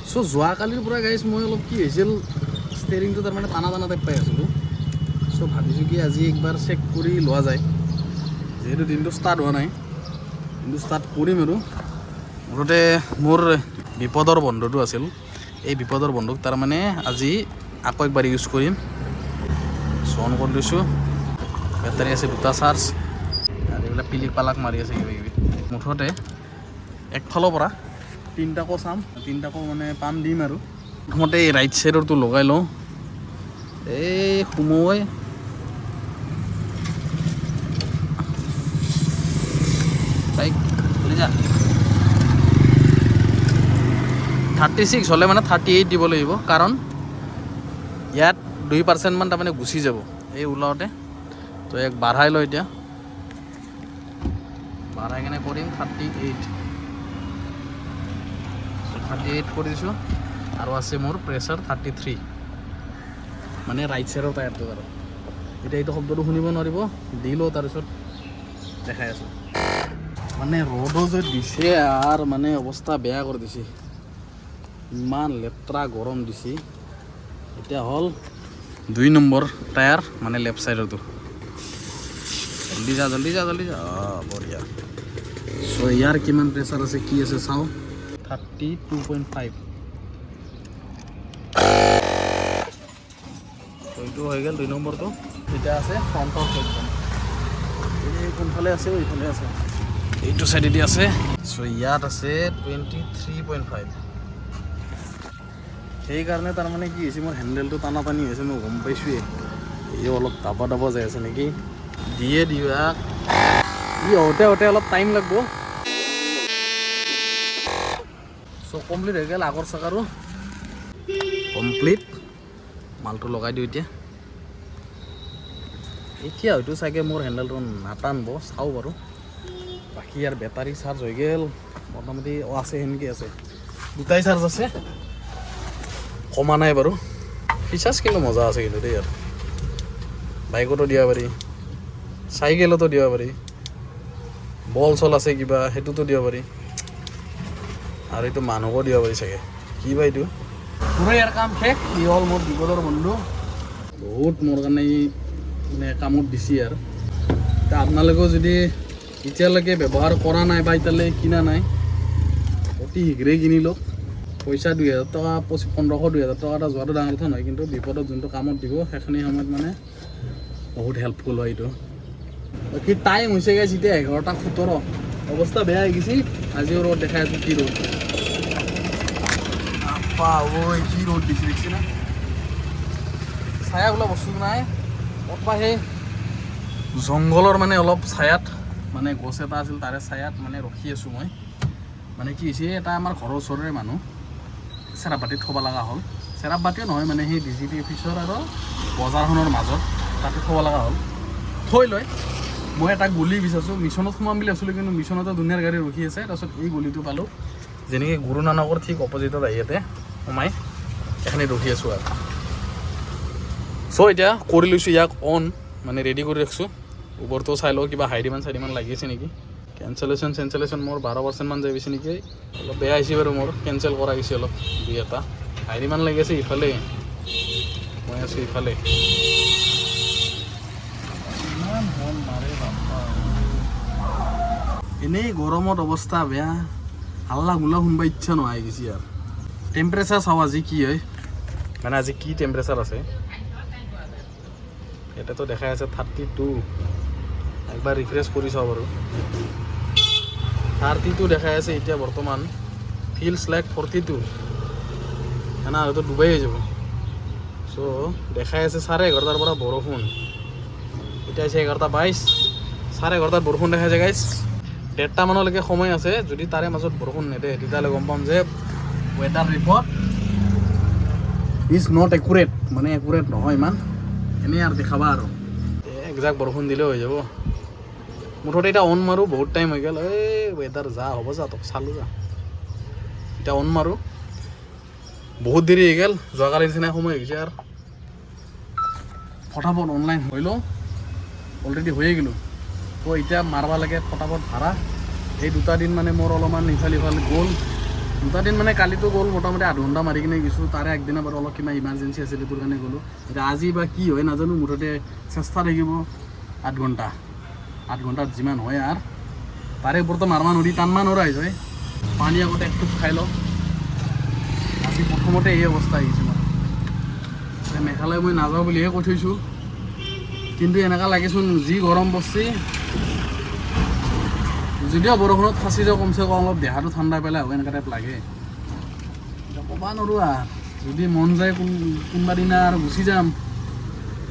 চ' যোৱাকালিৰ পৰা গাইজ মই অলপ কি হৈছিল ষ্টেৰিংটো তাৰমানে টানা টানা টাইপ পাই আছিলোঁ। চ' ভাবিছোঁ কি আজি একবাৰ চেক কৰি লোৱা যায়, যিহেতু দিনটো ষ্টাৰ্ট হোৱা নাই, দিনটো ষ্টাৰ্ট কৰিম আৰু। মুঠতে মোৰ বিপদৰ বন্ধুটো আছিল, এই বিপদৰ বন্ধুক তাৰমানে আজি আকৌ একবাৰ ইউজ কৰিম। চ' অন কৰি লৈছোঁ, বেটাৰী আছে 2টা চাৰ্জ আৰু এইবিলাক পিলিক পালাক মাৰি আছে কিবা কিবি। মুঠতে একফালৰ পৰা 3টাকো চাম, 3টাকো মানে পাম দিম আৰু। প্ৰথমতে এই ৰাইট চাইডৰটো লগাই লওঁ, এই সোমোৱাই বাইক লৈ যা। 36 হ'লে মানে 38 দিব লাগিব, কাৰণ ইয়াত 2% মান তাৰমানে গুচি যাব এই ওলাওঁতে। তো এক বাঢ়াই লওঁ এতিয়া, বাঢ়াই কেনে কৰিম 38। 38 কৰি দিছোঁ আৰু আছে মোৰ প্ৰেছাৰ 33, মানে ৰাইট চাইডৰ টায়াৰটো আৰু। এতিয়া এইটো শব্দটো শুনিব নোৱাৰিব, দি লওঁ তাৰপিছত দেখাই আছোঁ। মানে ৰ'দো যে দিছে আৰু মানে অৱস্থা বেয়া কৰি দিছে, ইমান লেতেৰা গৰম দিছে। এতিয়া হ'ল 2 নম্বৰ টায়াৰ, মানে লেফ্ট চাইডৰটো। জল্দি যা জল্দি যা জল্দি যা, বঢ়িয়া। চ' ইয়াৰ কিমান প্ৰেছাৰ আছে কি আছে চাওঁ, 32.5। এইটো হৈ গ'ল 2 নম্বৰটো। এতিয়া আছে ফ্ৰণ্টৰ চাইডখন, এই কোনফালে আছে, এইফালে আছে, এইটো চাইডেদি আছে। চ' ইয়াত আছে 23.5। সেইকাৰণে তাৰমানে কি হৈছে, মোৰ হেণ্ডেলটো টানা টানি হৈছে, মই গম পাইছোঁৱেই। এই অলপ দাবা দাবা যাই আছে নেকি, দিয়ে দিয়াক, ই হওঁতে হওঁতে অলপ টাইম লাগব। চ' কমপ্লিট হৈ গ'ল আগৰ চকাৰো, কমপ্লিট। মালটো লগাই দিওঁ এতিয়া। এতিয়া হয়তো চাগে মোৰ হেণ্ডেলটো নাটানব, চাওঁ বাৰু। বাকী ইয়াৰ বেটাৰী চাৰ্জ হৈ গ'ল মোটামুটি, আছে সেনেকৈ আছে, 2টাই চাৰ্জ আছে, কমা নাই বাৰু। ফিচাৰ্ছ কিন্তু মজা আছে কিন্তু দেই ইয়াৰ। বাইকতো দিব পাৰি, চাইকেলতো দিব পাৰি, বল চল আছে কিবা সেইটোতো দিব পাৰি, আৰু এইটো মানুহকো দিব পাৰি চাগে, কি বা এইটো। পুৰা ইয়াৰ কাম শেষ। ই হ'ল মোৰ বিপদৰ বন্ধু, বহুত মোৰ কাৰণে মানে কামত দিছে আৰু। এতিয়া আপোনালোকেও যদি এতিয়ালৈকে ব্যৱহাৰ কৰা নাই বা এতিয়ালৈ কিনা নাই, অতি শীঘ্ৰেই কিনি লওক। পইচা 2000 টকা, 1500 2000 টকা এটা যোৱাটো ডাঙৰ কথা নহয়, কিন্তু বিপদত যোনটো কামত দিব সেইখিনি সময়ত মানে বহুত হেল্পফুল হয় এইটো। বাকী টাইম হৈছে গাইজ এতিয়া 11:17, অৱস্থা বেয়া হৈ গৈছে। আজিও ৰ'দ দেখাই আছোঁ, কি ৰ'দ, ঐ কি ৰ'দ দিছে দেখিছে না। ছায়া বোলা বস্তু নাই, ক'তবা সেই জংঘলৰ মানে অলপ ছায়াত, মানে গছ এটা আছিল তাৰে ছায়াত মানে ৰখি আছোঁ মই। মানে কি হৈছে, এটা আমাৰ ঘৰৰ ওচৰৰে মানুহ চেৰাপবাতিত থ'ব লগা হ'ল। চেৰাপবাতিও নহয়, মানে সেই DGP অফিচৰ আৰু বজাৰখনৰ মাজত তাতে থ'ব লগা হ'ল। থৈ লৈ মই এটা গলি বিচাৰিছোঁ, মিছনত সোমাম বুলি ভাবিছিলোঁ, কিন্তু মিছনতো দুনিয়াৰ গাড়ী ৰখি আছে। তাৰপিছত এই গলিটো পালোঁ, যেনেকৈ গুৰু নানকৰ ঠিক অপজিটত আহি ইয়াতে সোমাই এইখিনি ৰখি আছোঁ আৰু। চ' এতিয়া কৰি লৈছোঁ ইয়াক অন, মানে ৰেডি কৰি ৰাখিছোঁ। ওপৰটো চাই লওঁ কিবা হাইডিমান চাইডিমান লাগি আছে নেকি। কেঞ্চেলেশ্যন মোৰ 12% মান যাই গৈছে নেকি, অলপ বেয়া হৈছে বাৰু। মোৰ কেঞ্চেল কৰা গৈছে অলপ, 2-এটা হাইডিমান লাগি আছে। ইফালে মই আছোঁ, ইফালে ইমান হৰ্ণ মাৰে বাপ্পা। এনেই গৰমত অৱস্থা বেয়া, হাল্লা গোল্লা শুনবা ইচ্ছা নোহোৱা হৈ গৈছে আৰু। টেম্পাৰেচাৰ চাওঁ আজি কি হয়, মানে আজি কি টেম্পাৰেচাৰ আছে। ইয়াতেতো দেখাই আছে 32, একবাৰ ৰিফ্ৰেছ কৰি চাওঁ বাৰু। 32 দেখাই আছে এতিয়া বৰ্তমান, ফিলছ লাইক 42, সেনা হয়তো ডুবাই হৈ যাব। চ' দেখাই আছে 11:30 পৰা বৰষুণ, এতিয়া আছে 11:22, 11:30 বৰষুণ দেখাই আছে গাইজ। 1:30 মানলৈকে সময় আছে, যদি তাৰে মাজত বৰষুণ নেদে তেতিয়াহ'লে গম পাম যে weather report is not accurate, মানে একুৰেট নহয় ইমান, এনেই আৰু দেখাবা আৰু। একজাক বৰষুণ দিলেও হৈ যাব। মুঠতে এতিয়া অন মাৰোঁ, বহুত টাইম হৈ গ'ল। এই ৱেডাৰ যা হ'ব যা, তোক চালোঁ যা। এতিয়া অন মাৰোঁ, বহুত দেৰি হৈ গ'ল, যোৱাকালিৰ নিচিনা সময় হৈ গৈছে আৰু। ফটাফট অনলাইন হৈ লওঁ, অলৰেডি হৈয়ে গ'লোঁ। তো এতিয়া মাৰবা লাগে ফটাফট ভাড়া। এই 2টা দিন মানে মোৰ অলপমান ইফাল সিফাল গ'ল, দুটা দিন মানে কালিতো গ'ল মোটামুটি 8 ঘণ্টা মাৰি কিনে গৈছোঁ তাৰে একদিনা বাৰু অলপ কিবা ইমাৰ্জেঞ্চি আছিলে তোৰ কাৰণে গ'লোঁ এতিয়া আজি বা কি হয় নাজানো মুঠতে চেষ্টা থাকিব 8 ঘণ্টাত যিমান হয় আৰু তাৰে ওপৰতো মাৰবা নৰি টানবা নৰা হৈ যায় পানী আগতে একটুপ খাই লওঁ আজি প্ৰথমতে এই অৱস্থা আহিছে মোৰ মেঘালয় মই নাযাওঁ বুলিহে কৈ থৈছোঁ কিন্তু এনেকুৱা লাগেচোন যি গৰম পৰছি যদিও বৰষুণত ফাঁচি যাওঁ কমচে কম অলপ দেহাটো ঠাণ্ডা পেলাই হ'ব এনেকুৱা টাইপ লাগে ক'বা নোৱাৰোঁ আৰু যদি মন যায় কোনোবা দিনা আৰু গুচি যাম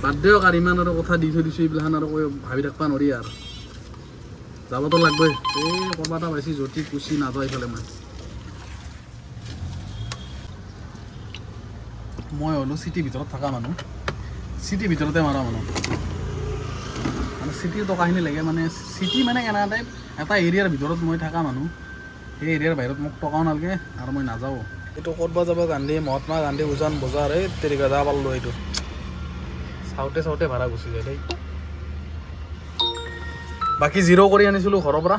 বাদ দিয়ক আৰু ইমান আৰু কথা দি থৈ দিছোঁ এইবিলাখান আৰু কৈ ভাবি থাকিব নোৱাৰি আৰু যাবতো লাগবই এই ক'ৰবাত এটা পাইছি যতি কুচি নাযাওঁ এইফালে মই হ'লোঁ চিটিৰ ভিতৰত থকা মানুহ চিটিৰ ভিতৰতে মাৰা মানুহ মানে চিটিৰ টকাখিনি লাগে মানে চিটি মানে কেনেকুৱা টাইপ এটা এৰিয়াৰ ভিতৰত মই থকা মানুহ সেই এৰিয়াৰ বাহিৰত মোক টকাও নালাগে আৰু মই নাযাওঁ এইটো ক'তবা যাব গান্ধী মহাত্মা গান্ধী উজান বজাৰ এই তেৰিকা যাব পাৰলোঁ এইটো চাওঁতে ভাড়া গুচি যায় দেই বাকী 0 কৰি আনিছিলোঁ ঘৰৰ পৰা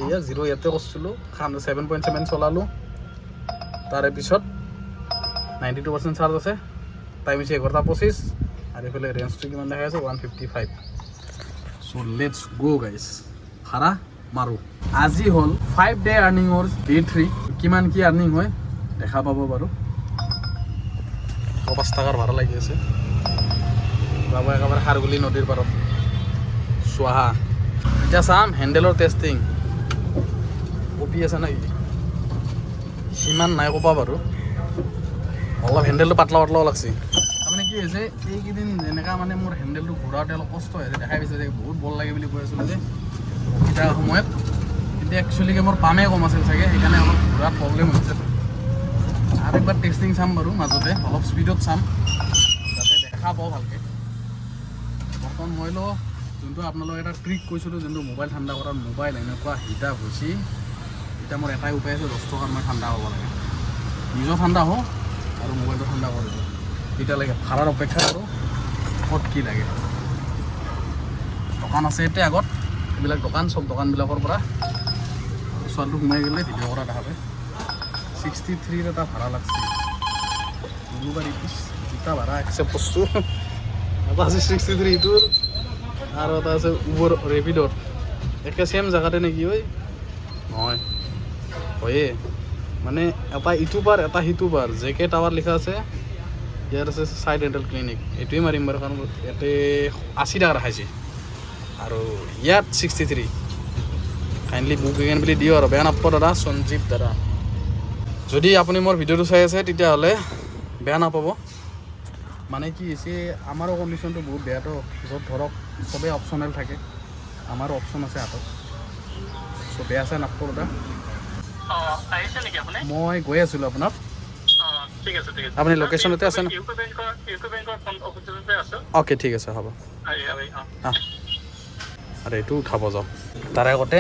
এয়া 0 ইয়াতে কৰিছিলোঁ 7.7 চলালোঁ তাৰে পিছত 92% চাৰ্জ আছে টাইম হৈছে 11:25 আৰু এইফালে ৰেঞ্জটো কিমান দেখাই আছে 155 চ' লেটছ গ' গাইজ ভাড়া মাৰোঁ আজি হ'ল 5 ডে আৰ্নিঙৰ ডে 3 কিমান কি আৰ্নিং হয় দেখা পাব বাৰু 5 টকাৰ ভাড়া লাগি আছে যাব একেবাৰে খাৰগুলি নদীৰ পাৰত চোৱা এতিয়া চাম হেণ্ডেলৰ টেষ্টিং কপি আছে নেকি সিমান নাই ক'বা বাৰু অলপ হেণ্ডেলটো পাতলা লাগছে তাৰমানে কি হৈছে এইকেইদিন যেনেকুৱা মানে মোৰ হেণ্ডেলটো ঘূৰাওঁতে অলপ কষ্ট হৈছে দেখাই পাইছে যে বহুত বল লাগে বুলি কৈ আছিলোঁ যে এটা সময়ত কিন্তু একচুৱেলি মোৰ পামেই কম আছিল চাগে সেইকাৰণে অলপ ঘূৰাত প্ৰব্লেম হৈছে আৰু একবাৰ টেষ্টিং চাম বাৰু মাজতে অলপ স্পীডত চাম যাতে দেখা পাওঁ ভালকৈ বৰ্তমান মই যোনটো আপোনালোক এটা ট্ৰিক কৈছিলোঁ যোনটো মোবাইল ঠাণ্ডা কৰাৰ মোবাইল এনেকুৱা হিট আপ হৈছে এতিয়া মোৰ এটাই উপায় আছে 10 টকাত মই ঠাণ্ডা হ'ব লাগে নিজেও ঠাণ্ডা হওঁ আৰু মোবাইলটো ঠাণ্ডা কৰি দিওঁ তেতিয়ালৈকে ভাড়াৰ অপেক্ষা কৰোঁ ক'ত কি লাগে দোকান আছে এতিয়া আগত এইবিলাক দোকান চব দোকানবিলাকৰ পৰা ওচৰটো সোমাই গ'লে ভিডিঅ' কৰা দেখা পায় 63 এটা ভাড়া লাগছে কোনোবা দুটা ভাড়া একচেপ্ট কৰিছোঁ এটা আছে 63 ইটোৰ আৰু এটা আছে উবৰ ৰেপিডৰ একে চেম জেগাতে নেকি ঐ নহয় হয়ে মানে এটা ইটো পাৰ এটা সিটো পাৰ JK টাৱাৰ লিখা আছে ইয়াত আছে চাই ডেণ্টেল ক্লিনিক এইটোৱে মাৰিম বাৰু কাৰণ ইয়াতে 80 টকা ৰাখাইছে আৰু ইয়াত 63 কাইণ্ডলি বুক এগেইন বুলি দিওঁ আৰু বেয়া নাপাব দাদা সঞ্জীৱ দাদা যদি আপুনি মোৰ ভিডিঅ'টো চাই আছে তেতিয়াহ'লে বেয়া নাপাব মানে কি হৈছে আমাৰো কণ্ডিশ্যনটো বহুত বেয়াতো য'ত ধৰক চবেই অপশ্যনেল থাকে আমাৰো অপশ্যন আছে হাতত চ' বেয়া চাই নাপাব দাদা মই গৈ আছিলোঁ আপোনাৰ আপুনি লোকেশ্যনতে আছে ন অ'কে ঠিক আছে হ'ব আৰু এইটো উঠাব যাওঁ তাৰে আগতে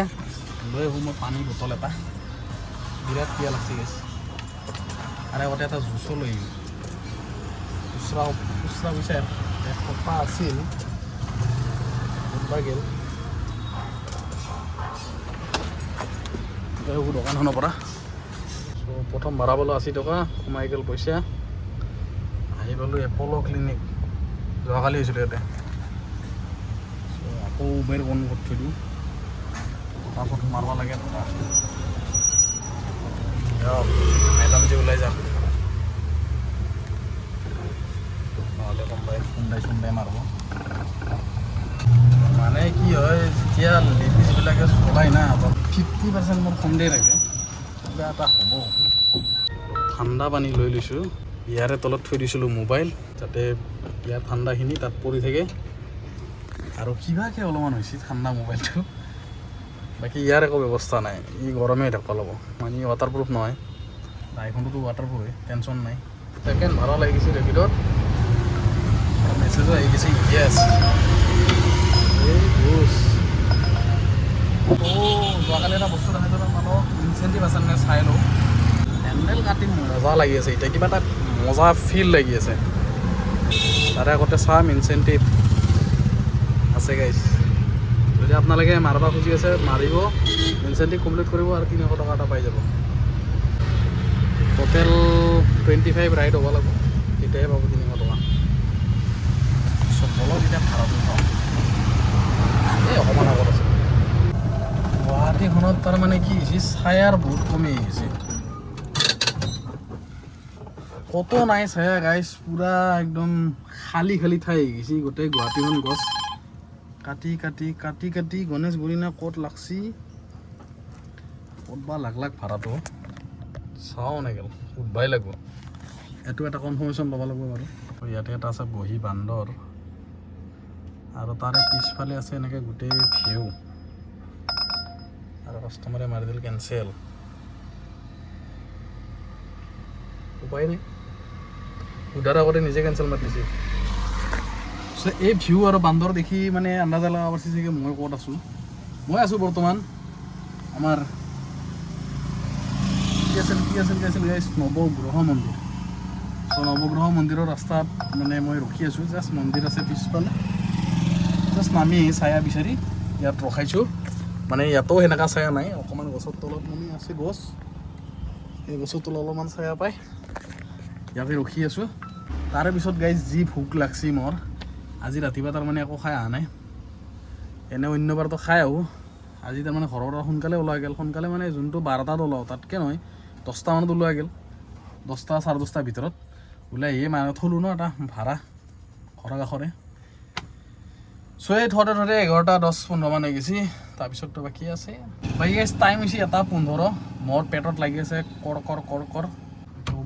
লৈ আহোঁ মই পানী বটল এটা বিৰাট পিয়া লাগছি গেছ তাৰে আগতে এটা জুচো লৈ আহিলোঁ খুচৰা পইচা এসপ্তাহ আছিল বুধবাৰ গ'ল দোকানখনৰ পৰা চ' প্ৰথম ভাড়া পালোঁ 80 টকা সোমাই গ'ল পইচা আহি পালোঁ এপ'ল' ক্লিনিক যোৱাকালি হৈছিলোঁ ইয়াতে চ' আকৌ উবেৰ বন্ধ কৰি থৈ দিওঁ তাৰপৰা সোমাব লাগে মেডাম যে ওলাই যাম নহ'লে খুন্দাই মাৰিব মানে কি হয় যেতিয়া লেডিজবিলাকে চলাই না 50% মোৰ সন্দেহ থাকে কিবা এটা হ'ব ঠাণ্ডা পানী লৈ লৈছোঁ ইয়াৰে তলত থৈ দিছিলোঁ মোবাইল যাতে ইয়াৰ ঠাণ্ডাখিনি তাত পৰি থাকে আৰু কিবাকৈ অলপমান হৈছে ঠাণ্ডা মোবাইলটো বাকী ইয়াৰ একো ব্যৱস্থা নাই ই গৰমেই থাকিব ল'ব মানে ই ৱাটাৰপ্ৰুফ নহয় আইফোনটোতো ৱাটাৰপ্ৰুফেই টেনশ্যন নাই ছেকেণ্ড ভাড়া লাগিছে ৰেপিডত মেছেজো আহি গৈছে য়েছ এই বুজ যোৱাকালি এটা বস্তু দেখাইছোঁ মানুহক ইনচেণ্টিভ আছে নে চাই লওঁ হেণ্ডেল কাটি মজা লাগি আছে এতিয়া কিবা এটা মজা ফিল লাগি আছে তাৰে আগতে চাম ইনচেণ্টিভ আছে গাইজ যদি আপোনালোকে মাৰিব খুজি আছে মাৰিব ইনচেণ্টিভ কমপ্লিট কৰিব আৰু 300 টকা এটা পাই যাব টোটেল 25 ৰাইড হ'ব লাগিব তেতিয়াহে পাব 300 টকা চব বলক এতিয়া ভাড়াটো পাওঁ এই অকণমান আগত আছে গুৱাহাটীখনত তাৰমানে কি হৈছে ছায়াৰ বহুত কমি আহিছে কতো নাই ছায়া গাইছ পুৰা একদম খালী খালী ঠাই হৈ গৈছে গোটেই গুৱাহাটীখন গছ কাটি কাটি কাটি কাটি গণেশগুৰি না ক'ত লাগছি ক'ত বা লাখ ভাড়াটো চাওঁ নেগেল উঠবাই লাগিব এইটো এটা কনফাৰ্মেশ্যন ল'ব লাগিব বাৰু ইয়াতে এটা আছে বহী বান্দৰ আৰু তাৰে পিছফালে আছে এনেকৈ গোটেই ভিউ আৰু কাষ্টমাৰে মাৰি দিল কেঞ্চেল উপায় নাই উধাৰ আগতে নিজে কেঞ্চেল মাৰি দিছে এই ভিউ আৰু বান্দৰ দেখি মানে আন্দাজা লগা পাৰছি চাগে মই ক'ত আছোঁ মই আছোঁ বৰ্তমান আমাৰ কি আছিল গাইছ নৱগ্ৰহ মন্দিৰ চ' নৱগ্ৰহ মন্দিৰৰ ৰাস্তাত মানে মই ৰখি আছোঁ জাষ্ট মন্দিৰ আছে পিছফালে জাষ্ট নামি ছায়া বিচাৰি ইয়াত ৰখাইছোঁ মানে ইয়াতো সেনেকুৱা ছায়া নাই অকণমান গছৰ তলত মানে আছে গছ এই গছৰ তলত অলপমান ছায়া পায় ইয়াতে ৰখি আছোঁ তাৰে পিছত গাইজ যি ভোক লাগছি মোৰ আজি ৰাতিপুৱা তাৰমানে একো খাই অহা নাই এনে অন্যবাৰতো খাই আহোঁ আজি তাৰমানে ঘৰৰ পৰা সোনকালে ওলাই গ'ল সোনকালে মানে যোনটো 12টাত ওলাওঁ তাতকৈ নহয় 10টা মানত ওলোৱা গ'ল 10টা 10:30 ভিতৰত ওলাই আহিয়ে মানে থলোঁ ন এটা ভাড়া ঘৰৰ কাষৰে চ' এই থওঁতে 11টা 10-15 মান হৈ গৈছে তাৰপিছততো বাকী আছে বাকী গাইজ টাইম হৈছে 1:15 মোৰ পেটত লাগি আছে কৰ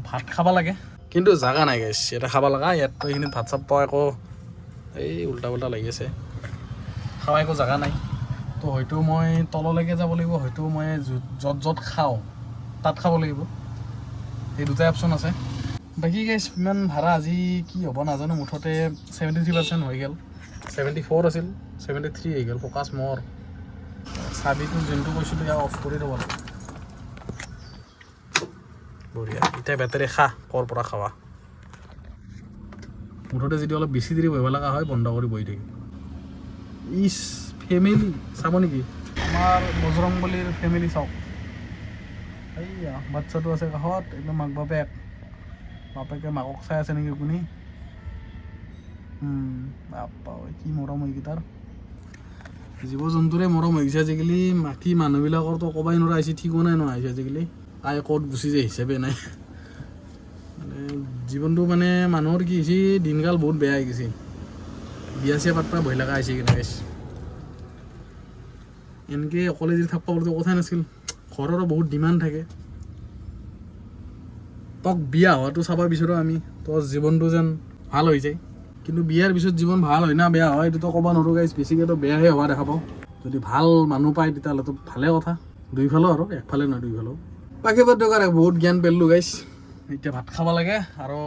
ভাত খাব লাগে কিন্তু জাগা নাই গাইছ ইয়াতে খাব লগা ইয়াততো এইখিনিত ভাত চাত পাওঁ আকৌ এই উল্টা পুল্টা লাগি আছে খাওঁ একো জাগা নাই তো হয়তো মই তললৈকে যাব লাগিব হয়তো মই য'ত খাওঁ তাত খাব লাগিব এই দুটাই অপশ্যন আছে বাকী গাইছ ইমান ভাড়া আজি কি হ'ব নাজানো মুঠতে 73% হৈ গ'ল 74 আছিল 73 হৈ গ'ল ফ'কাছ মোৰ চাবিটো যোনটো কৈছিলোঁ ইয়াক অফ কৰি দিব লাগিব বঢ়িয়া এতিয়া বেটাৰী খা ক'ৰ পৰা খাৱা মুঠতে যদি অলপ বেছি দেৰি বহিব লগা হয় বন্ধ কৰি বহি থাকিম ইছ ফেমিলি চাব নেকি আমাৰ বজৰংবলীৰ ফেমিলি চাওক এইয়া বাচ্চাটো আছে কাষত একদম মাক বাপেকে মাকক চাই আছে নেকি আপুনি বাপ্পা কি মৰম এইকেইটাৰ জীৱ জন্তুৰে মৰম হৈ গৈছে আজিকালি বাকী মানুহবিলাকৰতো ক'বাই নোৱাৰা আহিছে ঠিকো নাই আহিছে আজিকালি তাই ক'ত গুচি যায় হিচাপে নাই মানে জীৱনটো মানে মানুহৰ কি হৈছে দিনকাল বহুত বেয়া হৈ গৈছে বিয়া চিয়া পাতবা ভয় লগা হৈছে কিনে গাইছ এনেকৈ অকলে যদি থাকিব পৰাটো কথাই নাছিল ঘৰৰো বহুত ডিমাণ্ড থাকে তক বিয়া হোৱাটো চাব বিচাৰোঁ আমি তোৰ জীৱনটো যেন ভাল হৈ যায় কিন্তু বিয়াৰ পিছত জীৱন ভাল হয় না বেয়া হয় এইটোতো ক'ব নোৱাৰোঁ গাইছ বেছিকৈতো বেয়াহে হোৱা দেখা পাওঁ যদি ভাল মানুহ পায় তেতিয়াহ'লেতো ভালে কথা দুইফালেও আৰু একফালে নহয় দুইফালেও বাকী বাদ দিয়ক আৰু বহুত জ্ঞান পেলিলোঁ গাইছ এতিয়া ভাত খাব লাগে আৰু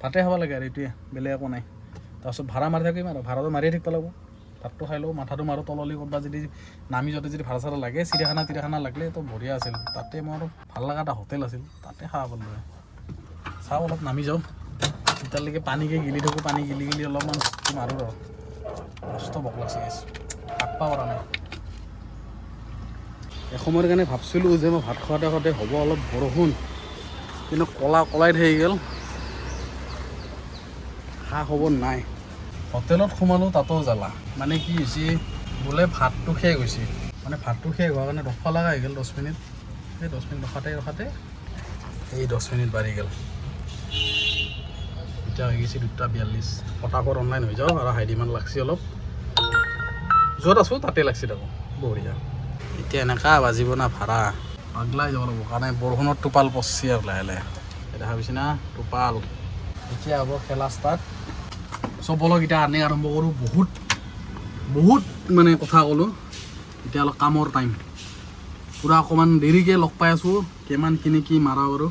ভাতে খাব লাগে আৰু এইটোৱে বেলেগ একো নাই তাৰপিছত ভাড়া মাৰি থাকিম আৰু ভাড়াটো মাৰিয়ে থাকিব লাগিব ভাতটো খাই লওঁ মাথাটো মাৰোঁ তললৈ ক'ৰবাত যদি নামি যাওঁতে যদি ভাড়া চাড়া লাগে চিৰিয়াখানা লাগিলে তো বঢ়িয়া আছিল তাতে মোৰ ভাল লগা এটা হোটেল আছিল তাতে খাব পাৰিলোঁ চাওঁ অলপ নামি যাওঁ তেতিয়ালৈকে পানীকে গিলি থাকোঁ পানী গিলি অলপমান মাৰোঁ ৰ মস্ত ভোক লাগছে ভাত পৰা নাই এসময়ৰ কাৰণে ভাবছিলোঁ যে মই ভাত খাওঁতে হ'ব অলপ বৰষুণ কিন্তু কলাই থাকি গ'ল খা খবৰ নাই হোটেলত সোমালোঁ তাতো জ্বালা মানে কি হৈছে বোলে ভাতটো শেষ হৈছে মানে ভাতটো শেষ হোৱাৰ কাৰণে ৰখা লগা হৈ গ'ল 10 মিনিট সেই 10 মিনিট ৰখাতে এই 10 মিনিট বাঢ়ি গ'ল এতিয়া হৈ গৈছে 2:42 ফটাফট অনলাইন হৈ যাওঁ আৰু হাইডিমান লাগছে অলপ য'ত আছোঁ তাতে লাগছে তাকো বঢ়িয়া এতিয়া এনেকুৱা বাজিব না ভাড়া আগলাই যাব লাগিব কাৰণে বৰষুণৰ টোপাল পচছি আৰু লাহে লাহে দেখা পাইছি না টোপাল এতিয়া হ'ব খেলা ষ্টাৰ্ট চব বলক এতিয়া আনি আৰম্ভ কৰোঁ বহুত মানে কথা ক'লোঁ এতিয়া অলপ কামৰ টাইম পূৰা অকণমান দেৰিকৈ লগ পাই আছোঁ কিমানখিনি কি মাৰা বাৰু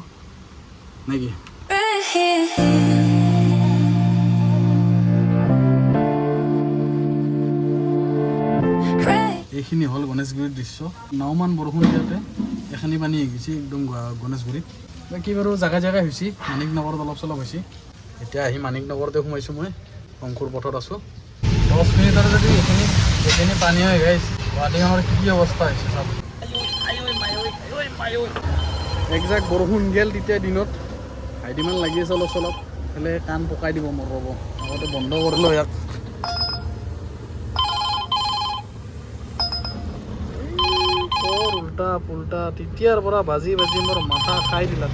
নেকি এইখিনি হ'ল গণেশগুৰিৰ দৃশ্য নাওমান বৰষুণ দিয়াতে এখিনি পানী হৈ গৈছে একদম গণেশগুৰিত বাকী বাৰু জেগাই হৈছে মানিক নগৰত অলপ চলপ হৈছে এতিয়া আহি মানিক নগৰতে সোমাইছোঁ মই শংকুৰ পথত আছোঁ 10 মিনিটৰ যদি এইখিনি পানী হৈ গাইছ গুৱাহাটীখনৰ কি অৱস্থা হৈছে চাব একজাক বৰষুণ গেল তেতিয়া দিনত হাইডিমান লাগি আছে অলপ চলপ এফালে কাণ পকাই দিব মোৰ ৰ'ব আগতে বন্ধ কৰিলোঁ ইয়াত কৰ উল্টা পুল্টা তেতিয়াৰ পৰা বাজি বাজি মোৰ মাথা খাই দিলা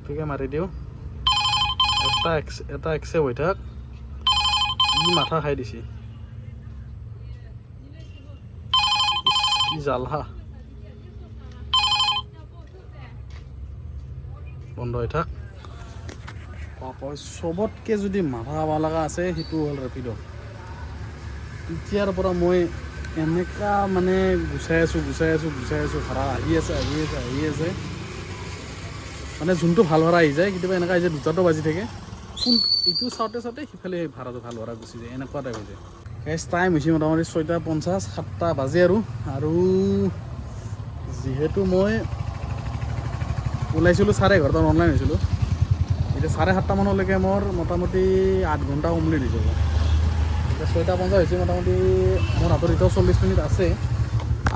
ঠিকে মাৰি দিওঁ এটা এক্সেপ হৈ থাক ই মাথা খাই দিছে কি জালা বন্ধ হৈ থাক চবতকে যদি মাথা খাব লগা আছে সেইটো হ'ল ৰেপিড' তেতিয়াৰ পৰা মই এনেকা মানে গুচাই আছোঁ ভাড়া আহি আছে মানে যোনটো ভাল ভাড়া আহি যায় কেতিয়াবা এনেকুৱা যে দুটাটো বাজি থাকে কোন এইটো চাওঁতে সিফালে ভাড়াটো ভাল ভাড়া গুচি যায় এনেকুৱা টাইপ হৈ যায় টাইম হৈছে মোটামুটি 6:50 7টা বাজে আৰু যিহেতু মই ওলাইছিলোঁ 11:30 অনলাইন হৈছিলোঁ এতিয়া 7:30 মানলৈকে মোৰ মোটামুটি 8 ঘণ্টা কমপ্লিট হৈ যাব এতিয়া 6:50 হৈছে মোটামুটি মোৰ হাতত এতিয়াও 40 মিনিট আছে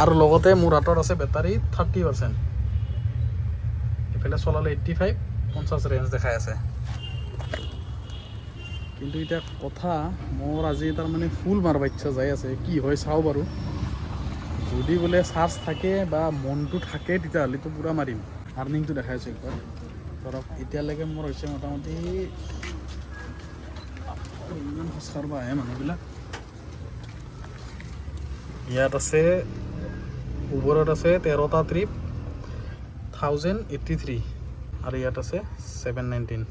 আৰু লগতে মোৰ হাতত আছে বেটাৰী 30% এইফালে চলালে 85 50 ৰেঞ্জ দেখাই আছে কিন্তু এতিয়া কথা মোৰ আজি তাৰমানে ফুল মাৰিব ইচ্ছা যাই আছে কি হয় চাওঁ বাৰু যদি বোলে চাৰ্জ থাকে বা মনটো থাকে তেতিয়াহ'লেতো পূৰা মাৰিম আৰ্নিংটো দেখাই আছোঁ একবাৰ ধৰক এতিয়ালৈকে মোৰ হৈছে মোটামুটি ইমান খোজ কাঢ়িব আহে মানুহবিলাক ইয়াত আছে উবৰত আছে 13টা ট্ৰিপ 1083 আৰু ইয়াত আছে 719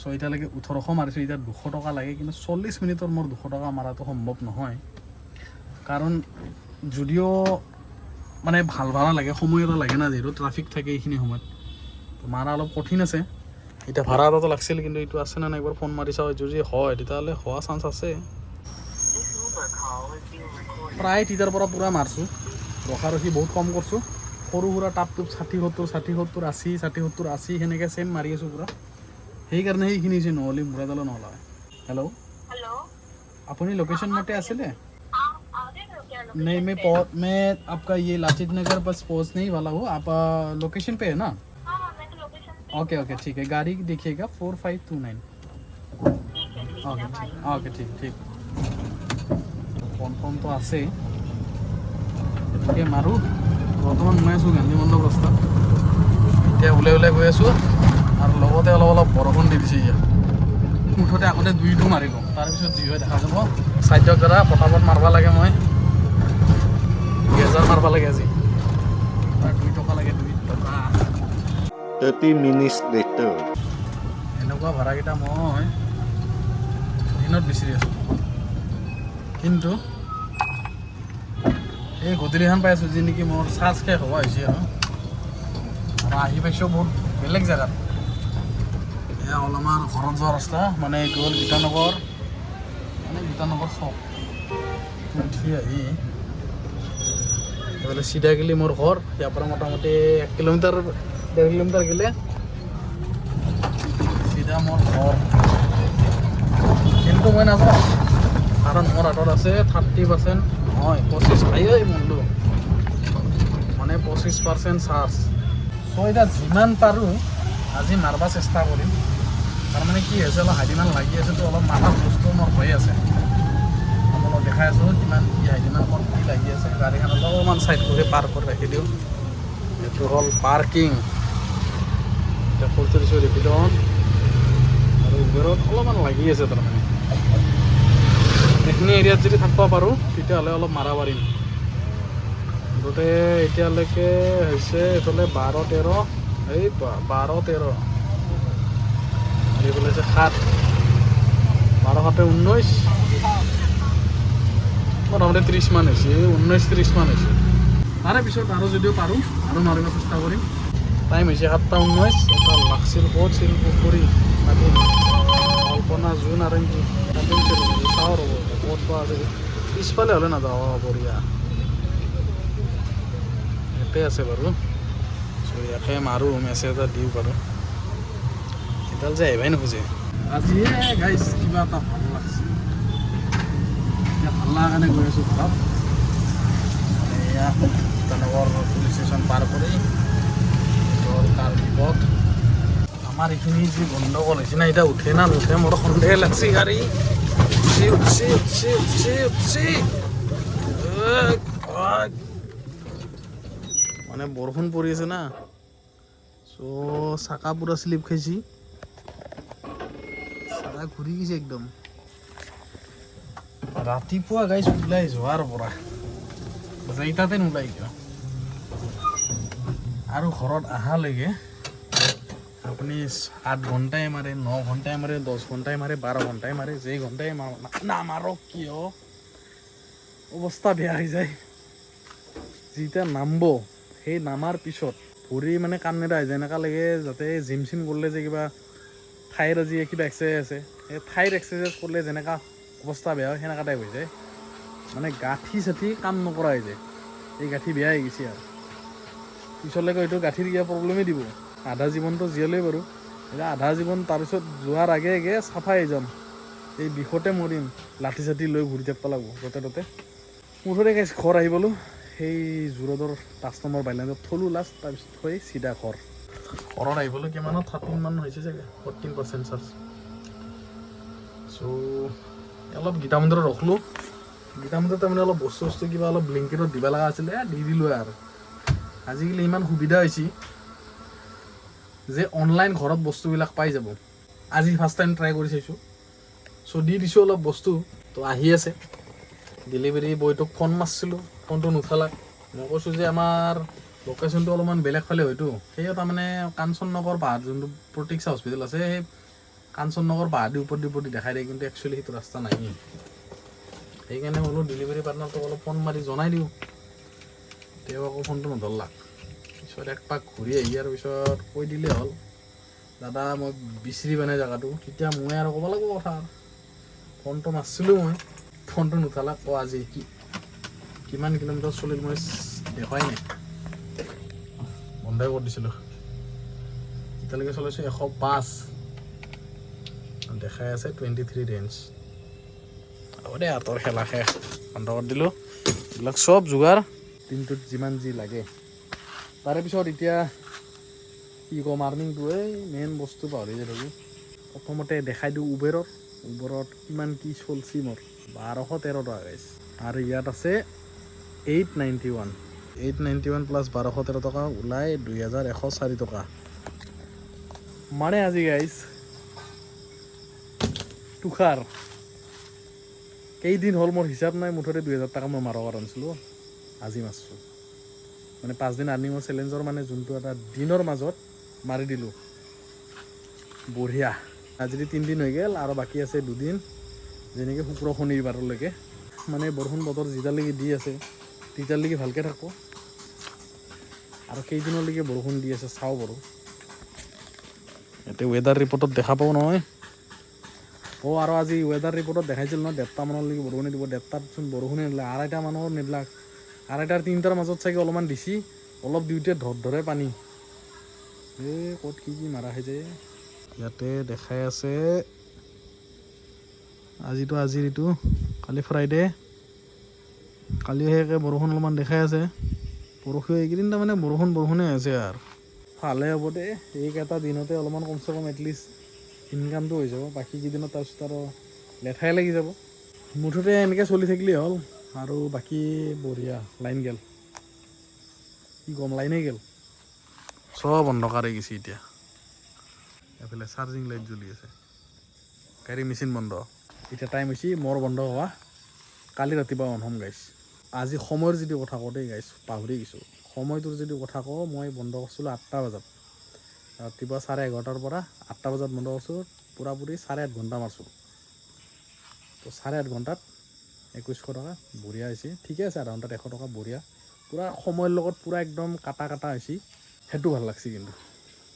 চ' এতিয়ালৈকে 1800 মাৰিছোঁ এতিয়া 200 টকা লাগে কিন্তু 40 মিনিটত মোৰ 200 টকা মাৰাটো সম্ভৱ নহয় কাৰণ যদিও মানে ভাল ভাড়া লাগে সময় এটা লাগে না যিহেতু ট্ৰাফিক থাকে এইখিনি সময়ত মাৰা অলপ কঠিন আছে এতিয়া ভাড়া এটাতো লাগিছিল কিন্তু এইটো আছে নে নাই একবাৰ ফোন মাৰি চাওঁ যদি হয় তেতিয়াহ'লে হোৱা চান্স আছে প্ৰায় তেতিয়াৰ পৰা পূৰা মাৰছোঁ ৰখি বহুত কম কৰছোঁ সৰু সুৰা টাপ 60 70 80 সেনেকৈ চেম মাৰি আছোঁ পূৰা সেইকাৰণে সেইখিনি হৈছে নহ'লে বুঢ়াডালো নহ'লে হেল্ল' আপুনি লোকেশ্যন মতে আছিলে नहीं मैं आपका ये लाचित नगर बस पहुंचने ही वाला हूँ आप लोकेशन पे है ना ओके ठीक है गाड़ी देखिएगा 4529 ओके ठीक कन्फर्म तो আছে এতিয়াকে মাৰোঁ বৰ্তমান মই আছোঁ গান্ধী মণ্ডপ ৰাস্তাত এতিয়া ওলাই গৈ আছোঁ আৰু লগতে অলপ বৰষুণ দি দিছে ইয়াত মুঠতে আগতে দুইটো মাৰি লওঁ তাৰপিছত যি হয় দেখা যাব চাইডৰ দ্বাৰা পটাপট মাৰিব লাগে মই 2000 মাৰিব লাগে আজি 2 টকা লাগে 2 টকা 30 minutes later এনেকুৱা ভাড়াকেইটা মই দিনত বিচাৰি আছোঁ কিন্তু এই গধূলিখন পাই আছোঁ যি নেকি মোৰ চাৰ্জ শেষ হোৱা হৈছে আৰু আহি পাইছোঁ বহুত বেলেগ জেগাত এয়া হ'ল আমাৰ ঘৰত যোৱা ৰাস্তা মানে এইটো হ'ল গীতানগৰ চক উঠি আহি এইফালে চিধা গেলি মোৰ ঘৰ ইয়াৰ পৰা মোটামুটি 1 কিলোমিটাৰ 1.5 কিলোমিটাৰ গেলে চিধা মোৰ ঘৰ কিন্তু মই নাযাওঁ কাৰণ মোৰ হাতত আছে 30% হয় 25 খাইয়ে মূল্য মানে 25% চাৰ্জ চ' এতিয়া যিমান পাৰোঁ আজি মাৰিব চেষ্টা কৰিম তাৰমানে কি হৈছে অলপ হাইডিমান লাগি আছেতো অলপ মাথাত বস্তু মোৰ হৈ আছে আপোনালোক দেখাই আছোঁ কিমান কি হাইডিমান মোৰ কি লাগি আছে গাড়ীখন অলপমান চাইড কৰি পাৰ্ক কৰি ৰাখি দিওঁ এইটো হ'ল পাৰ্কিং এতিয়া ফুল কৰিছোঁ ৰেপিড' আৰু উবেৰত অলপমান লাগি আছে তাৰমানে এইখিনি এৰিয়াত যদি থাকিব পাৰোঁ তেতিয়াহ'লে অলপ মাৰা পাৰিম মুঠতে এতিয়ালৈকে হৈছে এইফালে 12-13 এই 12-13 এইফালে হৈছে 7 12-7-19 মোটামুটি 30 মান হৈছে 19-30 মান হৈছে তাৰে পিছত আৰু যদিও পাৰোঁ আৰু মাৰিব চেষ্টা কৰিম টাইম হৈছে 7:19 এটা লাগছিল ক'ত ছিল পুখুৰী কল্পনা জুন নাৰেংগী চাওঁ ৰ'ব ক'ত বা আছে পিছফালে হ'লে নাযাওঁ বঢ়িয়া ইয়াতে আছে বাৰু চ' ইয়াতে মাৰোঁ মেছেজ এটা দিওঁ বাৰু এডাল যে আহিবাই নোখোজে আজিহে গাইছ কিবা এটা ভাল লাগছে এতিয়া ভাল লগা কাৰণে গৈ আছোঁ ঘৰত পাৰ কৰি তাৰ বিপদ আমাৰ এইখিনি যি গণ্ডগোল হৈছে না এতিয়া উঠে না নুঠে মোৰ সন্দেহ লাগছে গাড়ী মানে বৰষুণ পৰি আছে না চ' চাকা পুৰা শ্লিপ খাইছি চাকা ঘূৰি গৈছে একদম ৰাতিপুৱা গাইছ ওলাই যোৱাৰ পৰা যাইতাতে নোলাই কিয় আৰু ঘৰত অহালৈকে আপুনি 8 ঘণ্টাই মাৰে 9 ঘণ্টাই মাৰে 10 ঘণ্টাই মাৰে 12 ঘণ্টাই মাৰে যেই ঘণ্টাই নামাৰক কিয় অৱস্থা বেয়া হৈ যায় যেতিয়া নামব সেই নামাৰ পিছত ভৰি মানে কাম নেদা হৈ যায় এনেকুৱা লাগে যাতে জিম চিম কৰিলে যে কিবা ঠাইৰ আজি কিবা এক্সাৰচাইজ আছে সেই ঠাইৰ এক্সাৰচাইজ কৰিলে যেনেকুৱা অৱস্থা বেয়া হয় সেনেকুৱা টাইপ হৈ যায় মানে গাঁঠি চাঠি কাম নকৰা হৈ যায় এই গাঁঠি বেয়া হৈ গৈছে আৰু পিছলৈকে হয়তো গাঁঠিৰ কিবা প্ৰব্লেমেই দিব আধা জীৱনটো জীয়ালেই বাৰু এতিয়া আধা জীৱন তাৰপিছত যোৱাৰ আগে আগে চাফাই যাম এই বিষতে মৰিম লাঠি চাঠি লৈ ঘূৰি থাকিব লাগিব য'তে ত'তে মুঠতে ঘৰ আহি পালোঁ সেই জোৰদৰ 5 নম্বৰ বাইলেণ্ডত থলোঁ লাষ্ট তাৰপিছত থৈ চিধা ঘৰত আহি পালোঁ কিমানত 13 মান হৈছে চাগে 14% চাৰ্জ চ' অলপ গীতা মন্দিৰত ৰখলোঁ গীতা মন্দিৰত তাৰমানে অলপ বস্তু কিবা অলপ ব্লিংকেটত দিব লগা আছিলে দি দিলোঁ আৰু আজিকালি ইমান সুবিধা হৈছে যে অনলাইন ঘৰত বস্তুবিলাক পাই যাব আজি ফাৰ্ষ্ট টাইম ট্ৰাই কৰি চাইছোঁ চ' দি দিছোঁ অলপ বস্তু তো আহি আছে ডেলিভাৰী বয়টোক ফোন মাৰিছিলোঁ ফোনটো নুঠালাক মই কৈছোঁ যে আমাৰ লোকেশ্যনটো অলপমান বেলেগ ফালে হয়তো সেয়ে তাৰমানে কাঞ্চন নগৰ পাহাৰ যোনটো প্ৰতীক্ষা হস্পিটেল আছে সেই কাঞ্চন নগৰ পাহাৰ দি ওপৰ দি দেখাই দিয়ে কিন্তু একচুৱেলি সেইটো ৰাস্তা নাই সেইকাৰণে বোলো ডেলিভাৰী পাৰ্টনাৰটোক অলপ ফোন মাৰি জনাই দিওঁ তেওঁ আকৌ ফোনটো নধৰলাক পিছত এক পাক ঘূৰি আহি আৰু পিছত কৈ দিলে হ'ল দাদা মই বিচাৰি পোৱা নাই জেগাটো তেতিয়া মই আৰু ক'ব লাগিব কথা ফোনটো মাৰিছিলোঁ মই ফোনটো নুঠালাক আজি কিমান কিলোমিটাৰ চলিল মই দেখুৱাই নাই বন্ধই কৰি দিছিলোঁ এতিয়ালৈকে চলাইছোঁ 105 দেখাই আছে 23 ৰেঞ্জ হ'ব দে আঁতৰ খেলা শেষ বন্ধ কৰি দিলোঁ এইবিলাক চব যোগাৰ দিনটোত যিমান যি লাগে তাৰে পিছত এতিয়া কি ক'ম আৰ্নিংটোৱে মেইন বস্তু পাহৰি যায় থাকোঁ প্ৰথমতে দেখাই দিওঁ উবেৰত কিমান কি চলছি মোৰ 1213 টকা গাইছে আৰু ইয়াত আছে 891 প্লাছ 1213 টকা ওলাই 2104 টকা মানে আজি গাইছ তুষাৰ কেইদিন হ'ল মোৰ হিচাপ নাই মুঠতে 2000 টকা মই মাৰব আনিছিলোঁ আজি মাৰছোঁ মানে 5 দিন আৰ্নিঙৰ চেলেঞ্জৰ মানে যোনটো এটা দিনৰ মাজত মাৰি দিলোঁ বঢ়িয়া আজি 3 দিন হৈ গ'ল আৰু বাকী আছে 2 দিন যেনেকৈ শুক্ৰ শনিবাৰলৈকে মানে বৰষুণ বতৰ যেতিয়ালৈকে দি আছে তেতিয়ালৈকে ভালকৈ থাকব আৰু কেইদিনলৈকে বৰষুণ দি আছে চাওঁ বাৰু এতিয়া ৱেডাৰ ৰিপৰ্টত দেখা পাওঁ নহয় আৰু আজি ৱেডাৰ ৰিপৰ্টত দেখাইছিল নহয় 1:30 মানলৈকে বৰষুণে দিব 1:30চোন বৰষুণে নিদিলে 2:30 মানৰ নিদিলাক 2:30 3টাৰ মাজত চাগে অলপমান দিছি অলপ দিওঁতে ধৰে পানী ক'ত কি মাৰা হৈ যায় ইয়াতে দেখাই আছে আজিৰ এইটো কালি ফ্ৰাইডে কালি সেয়াকে বৰষুণ অলপমান দেখাই আছে পৰহি এইকেইদিন তাৰমানে বৰষুণে আছে আৰু ভালে হ'ব দে এইকেইটা দিনতে অলপমান কমচে কম এটলিষ্ট ইনকামটো হৈ যাব বাকী কেইদিনত তাৰপিছত আৰু লেঠাই লাগি যাব মুঠতে এনেকৈ চলি থাকিলে হ'ল আৰু বাকী বঢ়িয়া লাইন গেল কি ক'ম লাইনে গেল চব অন্ধকাৰ হৈ গৈছে এতিয়া এইফালে চাৰ্জিং লাইট জ্বলি আছে গাড়ী মেচিন বন্ধ এতিয়া টাইম হৈছে মোৰ বন্ধ হোৱা কালি ৰাতিপুৱা অন হ'ম গাইছ আজি সময়ৰ যদি কথা কওঁ দেই গাইছ পাহৰি গৈছোঁ সময়টোৰ যদি কথা কওঁ মই বন্ধ কৰিছিলোঁ 8টা বজাত ৰাতিপুৱা 11:30 পৰা 8টা বজাত বন্ধ কৰিছোঁ পূৰাপূৰি 8.5 ঘণ্টা মাৰছোঁ তো 8.5 ঘণ্টাত 2100 টকা বঢ়িয়া হৈছে ঠিকে আছে আধা ঘণ্টাত 100 টকা বঢ়িয়া পূৰা সময়ৰ লগত পূৰা একদম কাটা হৈছে সেইটো ভাল লাগছে কিন্তু